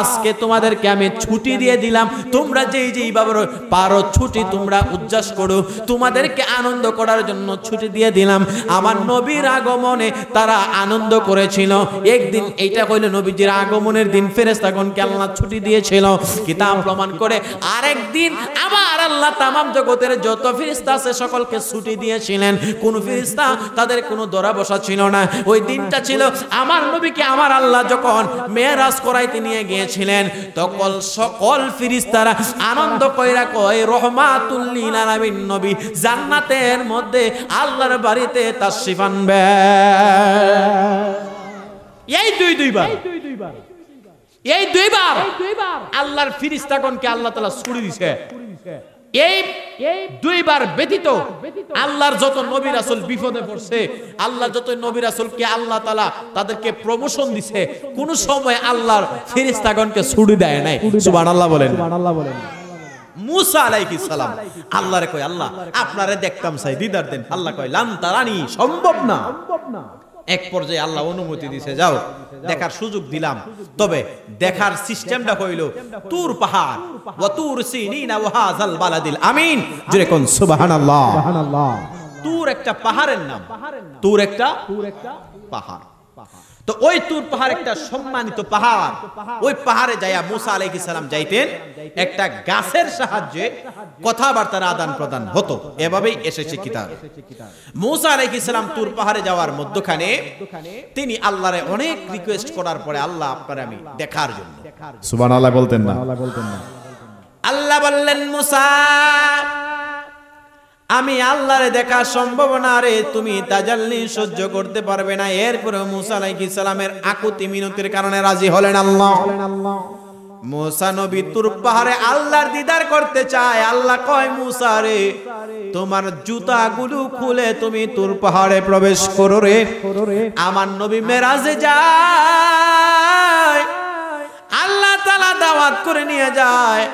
আজকে তোমাদেরকে আমি ছুটি দিয়ে দিলাম। তোমরা যেই ভাবে পারো ছুটি তোমরা উচ্ছ্বাস করো, তোমাদেরকে আনন্দ করার জন্য ছুটি দিয়ে দিলাম। আমার নবীর আগমনে তারা আনন্দ করেছিল। একদিন এইটা কইলে নবীজির আগমনের দিন ফেরেশতাগণকে আল্লাহ ছুটি দিয়েছিল কিতাব প্রমাণ করে। আরেকদিন আমার আল্লাহ তামাম জগতের যত ফেরেশতা আছে সকলকে ছুটি দিয়েছিলেন। কোন ফেরেশতা তাদের কোনো ধরা বসা ছিল না। ওই দিনটা ছিল আমার নবীকে আমার আল্লাহ যখন মেরাজ করাইতে নিয়ে গিয়েছিলেন তখন সকল ফেরেশতারা আনন্দ কইরা কয় রহমাতুল লিল আলামিন নবী জান্নাতের মধ্যে আল্লাহর বাড়িতে তাশরিফ আনবে। এই দুইবার আল্লাহর ফেরেশতাগণকে আল্লাহ তাআলা ছুড়ে দিয়েছে। এই দুইবার ব্যতীত আল্লাহর যত নবী রাসূল বিপদে পড়ছে, আল্লাহর যত নবী রাসূলকে আল্লাহ তাআলা তাদেরকে প্রমোশন দিছে, কোন সময় আল্লাহর ফেরেশতাগণকে ছুড়ে দেয় নাই। সুবহানাল্লাহ বলেন। মুসা আলাইহিস সালাম আল্লাহরে কয় আল্লাহ আপনারে দেখতাম চাই, দিদার দেন। আল্লাহ কয় লাম তারানি, সম্ভব না। এক পর্যায়ে আল্লাহ অনুমতি দিয়েছে, যাও দেখার সুযোগ দিলাম, তবে দেখার সিস্টেমটা হইল তুর পাহাড়, ওয়া তুর সিনিনা ওয়া হাযাল বালাদিল আমিন। জোরে কোন সুবহানাল্লাহ। তুর একটা পাহাড়ের নাম, তুর একটা পাহাড়। তো ওই তুর পাহাড় একটা সম্মানিত পাহাড়। ওই পাহাড়ে যাইয়া মুসা আলাইহিস সালাম যাইতেন, একটা গাছের সাহায্যে কথাবার্তার আদান প্রদান হতো। এভাবেই এসেছে কিতাব। মুসা আলাইহিস সালাম তুর পাহাড়ে যাওয়ার মধ্যখানে তিনি আল্লাহরে অনেক রিকোয়েস্ট করার পরে আল্লাহ আপনারে আমি দেখার জন্য, সুবহানাল্লাহ বলতেন না। আল্লাহ বললেন মুসা আমি আল্লাহরে দেখা সম্ভব না রে, তুমি তাজাল্লি সহ্য করতে পারবে না। এরপরে মুসা আলাইহিস সালামের আকুতি মিনতির কারণে রাজি হলেন আল্লাহ। মুসা নবী তুর পাহাড়ে আল্লাহর দিদার করতে চায়। আল্লাহ কয় মুসা রে তোমার জুতাগুলো খুলে তুমি তুর পাহাড়ে প্রবেশ করো রে। আমার নবী মেরাজে যায়, আল্লাহ তাআলা দাওয়াত করে নিয়ে যায়।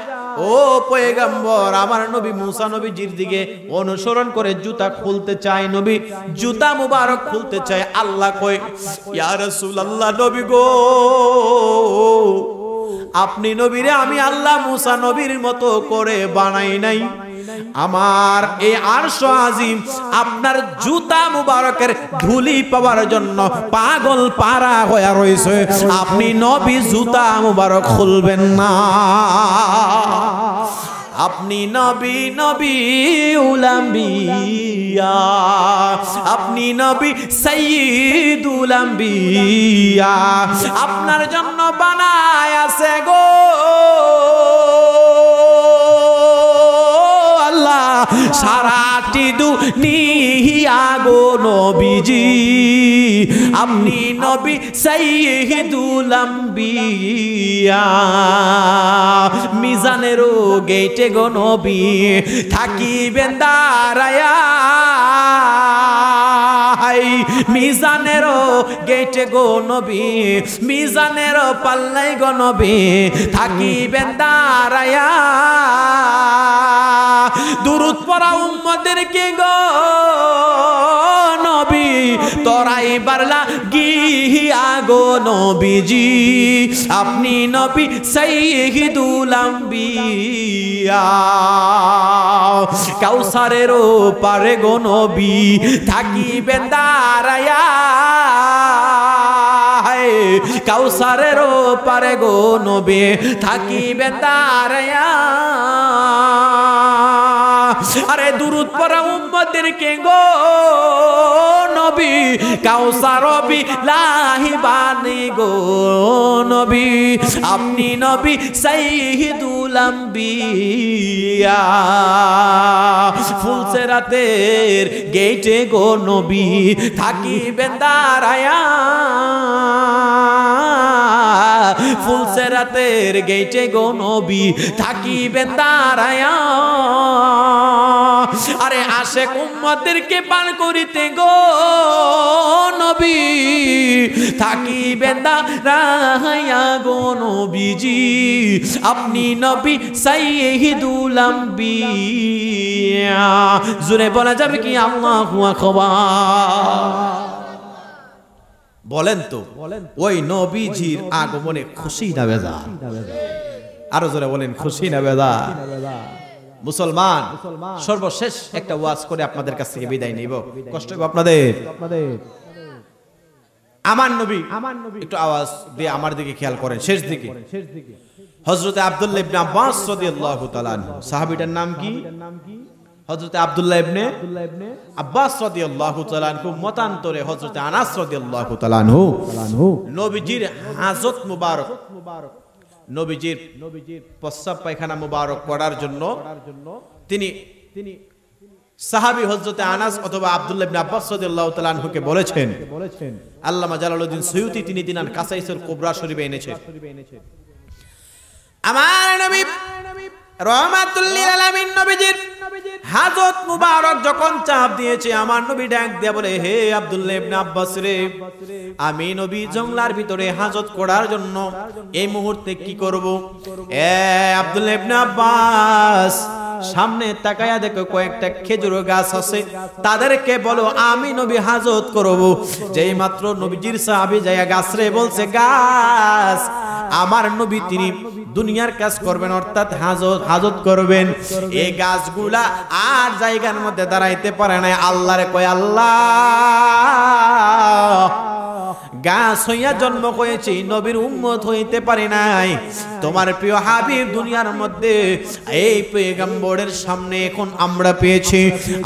ও পয়গম্বর, আমার নবী মুসা নবীজির দিকে অনুসরণ করে জুতা খুলতে চায়, নবী জুতা মুবারক খুলতে চায়। আল্লাহ কয় ইয়া রাসূলুল্লাহ, নবী গো আপনি নবীরে আমি আল্লাহ মুসা নবীর মতো করে বানাই নাই। আমার এই আরশ আজিম আপনার জুতা মুবারকের ধুলি পাওয়ার জন্য পাগল পারা হয়ে রয়েছে। আপনি নবী জুতা মুবারক খুলবেন না। আপনি নবী নবী উলাম্বিয়া, আপনি নবী সাইয়্যিদুল আম্বিয়া, আপনার জন্য বানায় আছে গো আল্লাহ সারাটি দুনিয়া গো নবীজি। আপনি নবী সাইয়্যিদুল আম্বিয়া, মিজানেরও গেটে গো নবী থাকিবেন দাঁড়ায়া। মিজানেরও গেটে গো নবী, মিজানেরও পাল্লাই গো নবী থাকিবেন দাঁড়ায়া। দুরূদ পড়া উম্মতদেরকে গো নবী তোরাই বারলা গিয়া গো নবীজি। আপনি নবী সাইয়্যিদুল আম্বিয়া, কাউসারেরও পারে গো নবী থাকিবেন দাঁড়ায়া। কাউসারেরও পারে গো নবী থাকিবেন দাঁড়ায়া। আরে দুরূদ পড়া উম্মতদেরকে গো নবী কাউসার বিলাহি বানি গো নবী। আপনি নবী সাইয়্যিদুল আম্বিয়া, ফুলসেরাতের গেটে গো নবী থাকিবেন দাঁড়ায়া। ফুলসেরাতের গেটে গো নবী থাকিবেন দাঁড়ায়া। আরে আশেক উম্মতদেরকে পান করিতে গো নবী থাকিবেন দাঁড়ায়া গো নবীজি। আপনি নবী সাইয়্যিদুল আম্বিয়া। জোরে বলা যাবে কি আল্লাহু আকবার? বলেন তো ওই নবীজির আগমনে খুশি না বেজার? আরো জোরে বলেন খুশি না বেজার? মুসলমান সর্বশেষ একটা ওয়াজ করে আপনাদের কাছ থেকে বিদায় নিব। কষ্ট হবে আপনাদের। আমার নবী একটু আওয়াজ দিয়ে আমার দিকে খেয়াল করেন। শেষ দিকে হযরত আব্দুল্লাহ ইবনে আব্বাস রাদিয়াল্লাহু তাআলা আনহু, সাহাবীটার নাম কি? হযরত আব্দুল্লাহ ইবনে আব্বাস রাদিয়াল্লাহু তাআলা আনহু, মতান্তরে হযরত আনাস রাদিয়াল্লাহু তাআলা আনহু। নবীজির হাজত মুবারক নবীজির প্রস্রাব পায়খানা মুবারক করার জন্য তিনি সাহাবী হযরতে আনাস অথবা আব্দুল্লাহ ইবনে আব্বাস রাদিয়াল্লাহু তাআলা আনহুকে বলেছেন, আল্লামা জালালউদ্দিন সুয়ুতী তিনি দিনান কাসাইসুল কুবরা শরীফে এনেছেন, আমার নবী রহমাতুল লিল আলামিন নবীজির হাজত মুবারক যখন চাপ দিয়েছে, আমার নবী ডাক দিয়ে বলে, হে আব্দুল্লাহ ইবনে আব্বাস রে, আমি নবী জঙ্গলার ভিতরে হাজত করার জন্য এই মুহূর্তে কি করব? এ আব্দুল্লাহ ইবনে আব্বাস, সামনে তাকায়া দেখো কয়েকটা খেজুর গাছ আছে, তাদেরকে বলো আমি নবী হাজত করব। যেই মাত্র নবীজির সাহাবী যায়া গাছ রে বলছে, গাছ আমার নবী তিনি দুনিয়ার কাজ করবেন, অর্থাৎ হাজত করবেন। এই গাছগুলা আর জায়গার মধ্যে দাঁড়াইতে পারে না। আল্লাহরে কয়, আল্লাহ গাছ হইয়া জন্ম হয়েছি, নবীর উম্মত হইতে পারি নাই। তোমার প্রিয় হাবিব দুনিয়ার মধ্যে এই পয়গম্বরের সামনে এখন আমরা পেয়েছি,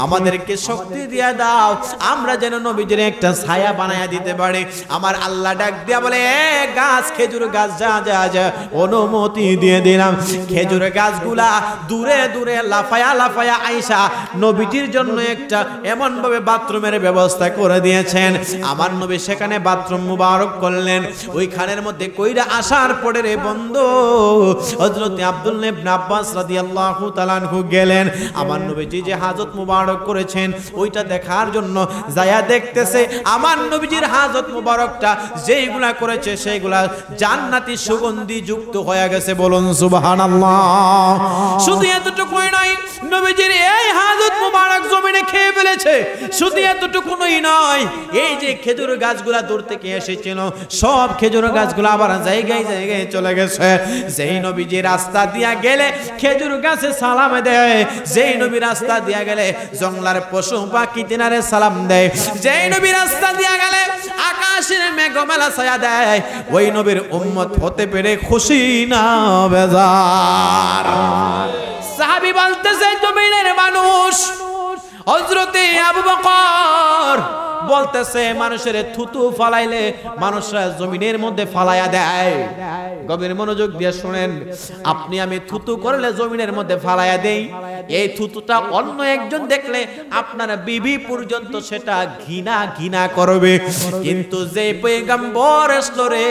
আমাদেরকে শক্তি দিয়া দাও, আমরা যেন নবীজির একটা ছায়া বানায়া দিতে পারি। আমার আল্লাহ ডাক দিয়া বলে, গাছ খেজুর গাছ যা যা যা, অনুমতি দিয়ে দিলাম। খেজুর গাছগুলা দূরে দূরে লাফায়া লাফায়া আইসা নবীজির জন্য একটা এমন ভাবে বাথরুমের ব্যবস্থা করে দিয়েছেন। আমার নবী সেখানে বাথরুম মুবারক করলেন। ওইখানের মধ্যে কইরা আসার পরে রে বন্ধু, হযরত আব্দুল্লাহ ইবনে আব্বাস রাদিয়াল্লাহু তাআলা আনহু গেলেন। আমার নবীজি যে হাজত মুবারক করেছেন ওইটা দেখার জন্য যায়া দেখতেছে, আমার নবীজির হাজত মুবারকটা যেইগুলা করেছে সেইগুলা জান্নাতি সুগন্ধি যুক্ত হয়ে গেছে। বলুন সুবহানাল্লাহ। শুধু এতটুকুই নয়, নবীজির এই হাজত মুবারক জমিনে খেয়ে ফেলেছে। শুধু এতটুকুই নয়, এই যে খেজুর গাছগুলা দূর থেকে এসেছিল, সব খেজুর গাছগুলো আবার জায়গায় জায়গায় চলে গেছে। যেই নবীজি রাস্তা দিয়া গেলে খেজুর গাছে সালাম দেয়, যেই নবী রাস্তা দিয়া গেলে জঙ্গলার পশু পাখি তিনারে সালাম দেয়, যেই নবী রাস্তা দিয়া গেলে আকাশের মেঘমেলা ছায়া দেয়, ওই নবীর উম্মত হতে পেরে খুশি না বেজার। সাহাবী বলতেছে, জমিনের মানুষ হযরতে আবু বকর বলতেছে, মানুষের থুতু ফালাইলে মানুষরা জমিনের মধ্যে ফালাইয়া দেয়। গভীর মনোযোগ দিয়ে শুনেন, আপনি আমি থুতু করলে জমিনের মধ্যে ফালাইয়া দেই, এই থুতুটা অন্য একজন দেখলে আপনার বিবি পর্যন্ত সেটা ঘৃণা ঘৃণা করবে। কিন্তু যে পয়গম্বর আসলো রে,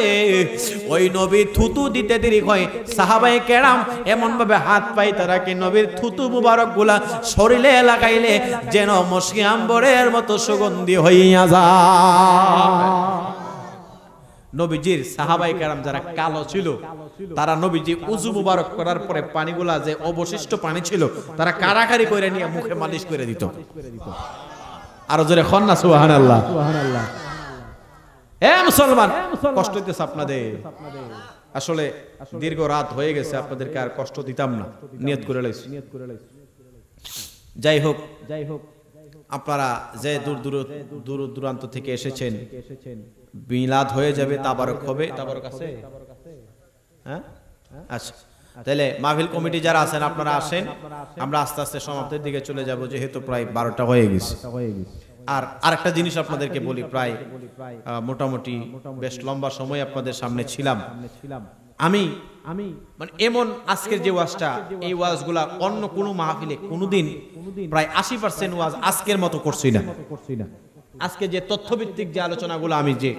ওই নবী থুতু দিতে দেরি হয়, সাহাবায়ে কেরাম এমন ভাবে হাত পাইতে রাখে, নবীর থুতু মুবারক গুলা শরীরে লাগাইলে যেন মশকি আম্বরের মতো সুগন্ধি হইয়া যায়। নবীজির সাহাবায়ে কেরাম যারা কালো ছিল, তারা নবীজি উযু মুবারক করার পরে পানিগুলা যে অবশিষ্ট পানি ছিল তারা কারাকারি করে নিয়ে মুখে মালিশ করে দিত। আরো জোরে খন না সুবহানাল্লাহ। এ মুসলমান, কষ্ট দিতেছে আপনাদের, আসলে দীর্ঘ রাত হয়ে গেছে, আপনাদেরকে আর কষ্ট দিতাম না, নিয়ত করে লাইছি। যাই হোক, আপনারা যে দূর দূরান্ত থেকে এসেছেন, মিলাদ হয়ে যাবে, তাবারক হবে। তাবারক আছে? হ্যাঁ, আচ্ছা। তাহলে মাহফিল কমিটি যারা আছেন আপনারা আসেন, আমরা আস্তে আস্তে সমাপ্তির দিকে চলে যাব, যেহেতু প্রায় 12টা হয়ে গেছে। আর আরেকটা জিনিস আপনাদেরকে বলি, প্রায় মোটামুটি বেশ লম্বা সময় আপনাদের সামনে ছিলাম। আমি মানে এমন আজকের যে ওয়াজটা, এই ওয়াজগুলা অন্য কোনো মাহফিলে কোনোদিন প্রায় 80% ওয়াজ আজকের মতো করছি না। আজকে যে তথ্যভিত্তিক যে আলোচনাগুলো আমি যে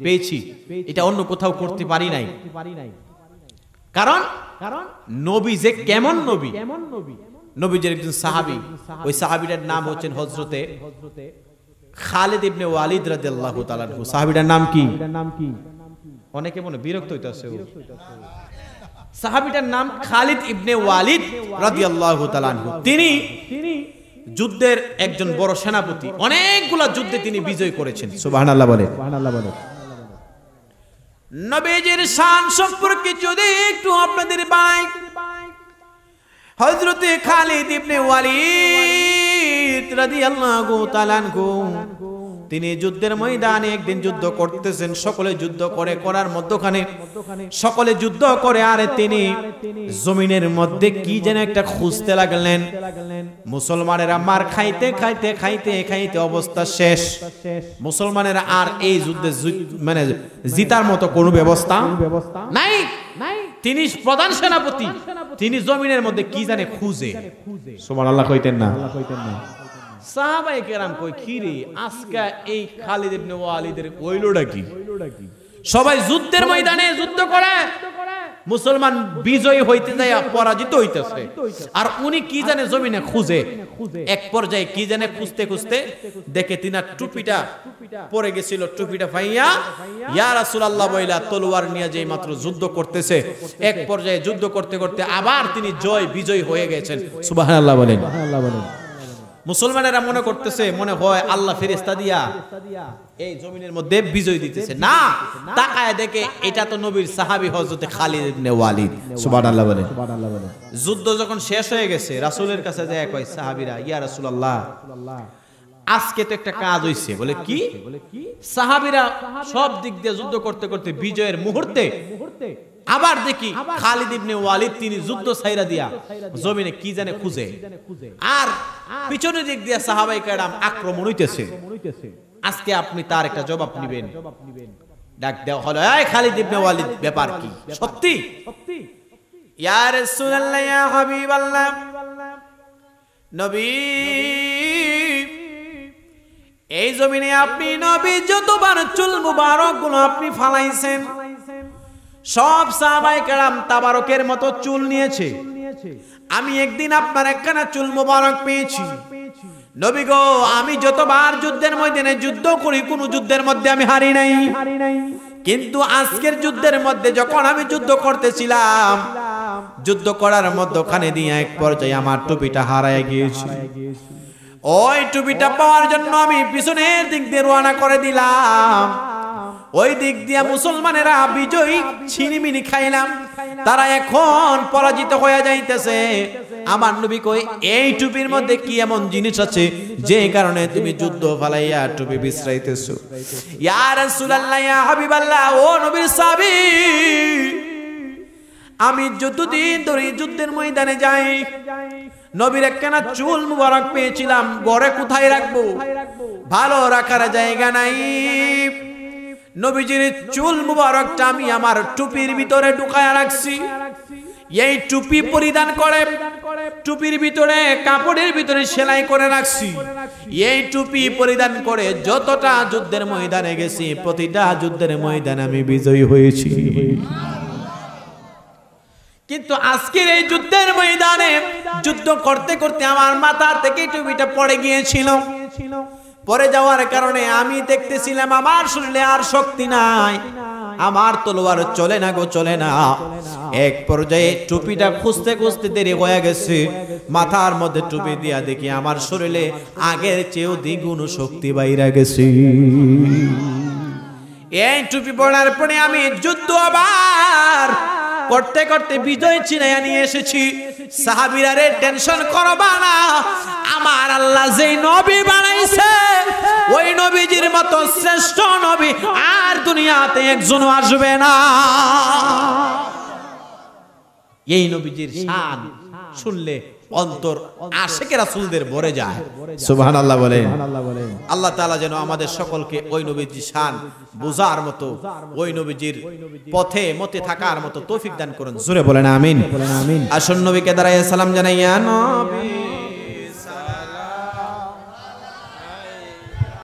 পেয়েছি, এটা অন্য কোথাও করতে পারি নাই। কারণ নবী যে কেমন নবী, নবীজির একজন সাহাবী, ওই সাহাবীটার নাম হচ্ছেন হযরতে খালিদ ইবনে ওয়ালিদ রাদিয়াল্লাহু তাআলা আনহু। সাহাবীটার নাম কি? অনেকে মনে বিরক্ত হইতাছে। সাহাবীটার নাম খালিদ ইবনে ওয়ালিদ রাদিয়াল্লাহু তাআলা আনহু। তিনি যুদ্ধের একজন বড় সেনাপতি, অনেকগুলা যুদ্ধে তিনি বিজয় করেছেন। সুবহানাল্লাহ বলে। নবীজির শান সম্পর্কে যদি একটু আপনাদের বাই, হযরতে খালিদ ইবনে ওয়ালিদ রাদিয়াল্লাহু তাআলা আনহু তিনি যুদ্ধের ময়দানে একদিন যুদ্ধ করতেছেন। সকলে যুদ্ধ করে, করার মধ্যখানে সকলে যুদ্ধ করে, আর তিনি জমিনের মধ্যে কি যেন একটা খুঁজতে লাগলেন। মুসলমানেরা মার খাইতে খাইতে খাইতে খাইতে অবস্থা শেষ। মুসলমানেরা আর এই যুদ্ধে মানে জিতার মতো কোনো ব্যবস্থা নাই। তিনি প্রধান সেনাপতি, তিনি জমিনের মধ্যে কি জানে খুঁজে। সুবহানাল্লাহ কইতেন না। সাহাবায়ে কেরাম কই কি রে আজকে এই খালিদ ইবনে ওয়ালিদের হইলোটা কি? সবাই যুদ্ধের ময়দানে যুদ্ধ করে, মুসলমান বিজয়ী হইতে যায় পরাজিত হইতেছে, আর উনি কি জানে জমিনে খুঁজে। এক পর্যায়ে কি জানে খুঁজতে খুঁজতে দেখে তিনার টুপিটা পড়ে গেছিল, টুপিটা ভাইয়া ইয়া রাসূলুল্লাহ বইলা তলোয়ার নিয়ে যেই মাত্র যুদ্ধ করতেছে, এক পর্যায়ে যুদ্ধ করতে করতে আবার তিনি বিজয়ী হয়ে গেছেন। সুবহানাল্লাহ বলেন। মুসলমানেরা মনে করতেছে মনে হয় আল্লাহ ফেরেশতা দিয়া এই জমিনের মধ্যে বিজয় দিতেছে, না তাকায় দেখে এটা তো নবীর সাহাবী হযরত খালিদ ইবনে ওয়ালিদ। সুবহানাল্লাহ বলেন। যুদ্ধ যখন শেষ হয়ে গেছে রাসূলের কাছে যায় কয় সাহাবীরা, ইয়া রাসূলুল্লাহ আজকে তো একটা কাজ হইছে। বলে কি? সাহাবীরা সব দিক দিয়ে যুদ্ধ করতে করতে বিজয়ের মুহূর্তে আবার দেখি খালিদ ইবনে ওয়ালিদ তিনি যুদ্ধ ছাইরা দিয়া জমিনে কি জানে খুঁজে, আর পিছনের দিক দিয়ে সাহাবায়ে কেরাম আক্রমণ হইতেছে। আজকে আপনি তার একটা জবাব নেবেন। ডাক দেওয়া হলো, এই খালিদ ইবনে ওয়ালিদ ব্যাপার কি? সত্যি? ইয়া রাসূলুল্লাহ ইয়া হাবিবাল্লাহ, নবী এই জমিনে আপনি নবী যতবার চুল মুবারক গুলো আপনি ফালাইছেন, সব সাহাবায়ে কেরাম তাবারকের মতো চুল নিয়েছে। আমি একদিন আপনার একখানা চুল মুবারক পেয়েছি। নবী গো, আমি যতবার যুদ্ধের ময়দানে যুদ্ধ করি কোন যুদ্ধের মধ্যে আমি হারি নাই, কিন্তু আজকের যুদ্ধের মধ্যে যখন আমি যুদ্ধ করতেছিলাম, যুদ্ধ করার মধ্যখানে দিয়ে এক পর্যায়ে আমার টুপিটা হারায় গিয়েছে। ওই টুপিটা পাওয়ার জন্য আমি পিছনের দিক দিয়ে রওনা করে দিলাম। ওই দিক দিয়ে মুসলমানেরা বিজয়ী ছিনিমিনি খাইলাম, তারা এখন পরাজিত হয়ে যাইতেছে। আমার নবী কই, এই টুপির মধ্যে কি এমন জিনিস আছে যে কারণে তুমি যুদ্ধ ফালাইয়া টুপি বিছরাইতেছো? ইয়া রাসূলুল্লাহ ইয়া হাবিবাল্লাহ, ও নবীর সাহাবী, আমি যতদিন ধরে যুদ্ধের ময়দানে যাই নবীর একখানা চুল মুবারক পেয়েছিলাম, ঘরে কোথায় রাখবো? ভালো রাখার জায়গা নাই। নবীজির চুল মুবারকটা আমি আমার টুপির ভিতরে ঢুকায়া রাখছি। এই টুপি পরিধান করে টুপির ভিতরে কাপড়ের ভিতরে সেলাই করে রাখছি। এই টুপি পরিধান করে যতটা যুদ্ধের ময়দানে গেছি, প্রতিটা যুদ্ধের ময়দানে আমি বিজয়ী হয়েছি। কিন্তু আজকের এই যুদ্ধের ময়দানে যুদ্ধ করতে করতে আমার মাথা থেকে টুপিটা পড়ে গিয়েছিল। পরে যাওয়ার কারণে আমি দেখতেছিলাম আমার শরীরে আর শক্তি নাই, আমার তলোয়ার চলে না গো, চলে না। এক পর্যায়ে টুপিটা খুঁজতে খুঁজতে দেরি হয়ে গেছে, মাথার মধ্যে টুপি দিয়া দেখি আমার শরীরে আগের চেয়েও দ্বিগুণ শক্তি বাইরে গেছে। এই টুপি পড়ার পরে আমি যুদ্ধ আবার করতে করতে বিজয় ছিনাইয়া নিয়ে এসেছি। সাহাবীরা রে, টেনশন করবা না, আমার আল্লাহ যেই নবী বানাইছে ওই নবীজির মতো শ্রেষ্ঠ নবী আর দুনিয়াতে একজনও আসবে না। এই নবীজির শান শুনলে অন্তর আশিকে রাসূলদের ভরে যায়। সুবহানাল্লাহ বলেন। আল্লাহ তাআলা যেন আমাদের সকলকে ওই নবীজির শান বুঝার মতো, ওই নবীজির পথে মতে থাকার মতো তৌফিক দান করুন। জোরে বলেন আমিন। আসুন নবীকে দাঁড়াইয়া সালাম জানাইয়া, নবী